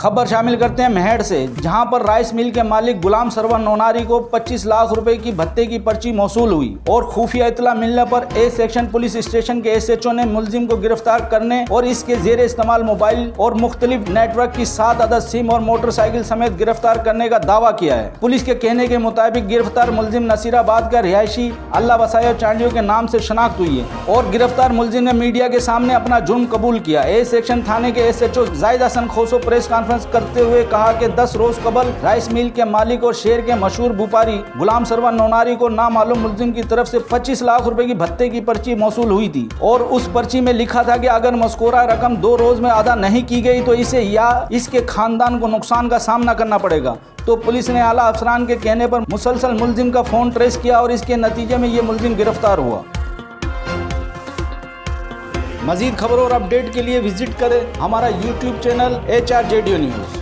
खबर शामिल करते हैं मेहड़ से, जहां पर राइस मिल के मालिक गुलाम सरवर नोनारी को 25 लाख रुपए की भत्ते की पर्ची मौसूल हुई और खुफिया इतला मिलने पर ए सेक्शन पुलिस स्टेशन के एसएचओ ने मुलजिम को गिरफ्तार करने और इसके जेरे इस्तेमाल मोबाइल और मुख्तलिफ नेटवर्क की 7 अदद सिम और मोटरसाइकिल समेत गिरफ्तार करने का दावा किया है। पुलिस के कहने के मुताबिक गिरफ्तार मुलजिम नसीराबाद का रिहायशी अल्लाह वसाया चांडियो के नाम से शनाख्त हुई है और गिरफ्तार मुलजिम ने मीडिया के सामने अपना जुर्म कबूल किया। ए सेक्शन थाने के SHO Zahid Hasan Khoso press conference करते हुए कहा कि 10 रोज कबल राइस मिल के मालिक और शहर के मशहूर व्यापारी गुलाम सरवर नोनारी को नामालूम मुलजिम की तरफ से 25 लाख रुपए की भत्ते की पर्ची मौसूल हुई थी और उस पर्ची में लिखा था कि अगर मज़कूरा रकम 2 रोज में अदा नहीं की गई तो इसे या इसके खानदान को नुकसान का सामना करना पड़ेगा। तो पुलिस ने आला अफसरान के कहने पर मुसलसल मुलजिम का फोन ट्रेस किया और इसके नतीजे में ये मुलजिम गिरफ्तार हुआ। मजीद खबरों और अपडेट के लिए विजिट करें हमारा YouTube चैनल HRJDO न्यूज़।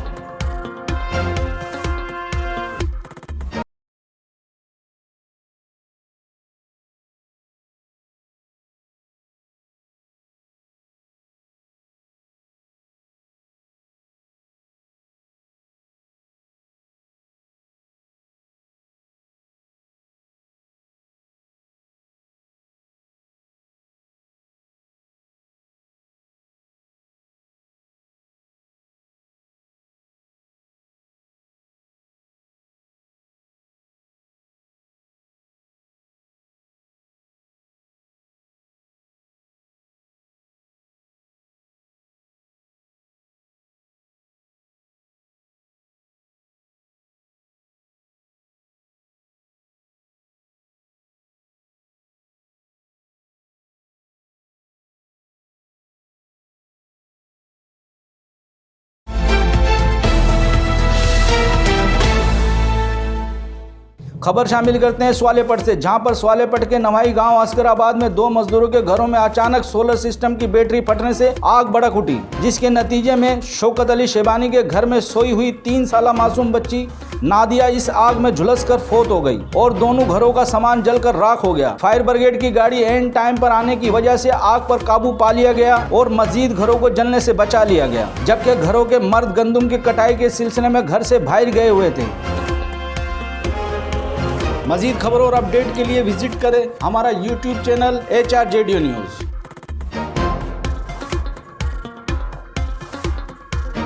खबर शामिल करते हैं स्वालेपट से, जहां पर स्वालेपट के नवाई गांव अस्कराबाद में 2 मजदूरों के घरों में अचानक सोलर सिस्टम की बैटरी फटने से आग भड़क उठी, जिसके नतीजे में शौकत अली शेबानी के घर में सोई हुई 3 साला मासूम बच्ची नादिया इस आग में झुलस कर फौत हो गई और दोनों घरों का सामान जलकर राख हो गया। फायर ब्रिगेड की गाड़ी एंड टाइम पर आने की वजह से आग पर काबू पा लिया गया और मजीद घरों को जलने से बचा लिया गया, जबकि घरों के मर्द गंदुम की कटाई के सिलसिले में घर से बाहर गए हुए थे। मजीद खबरों और अपडेट के लिए विजिट करें हमारा YouTube चैनल HRJDO न्यूज़।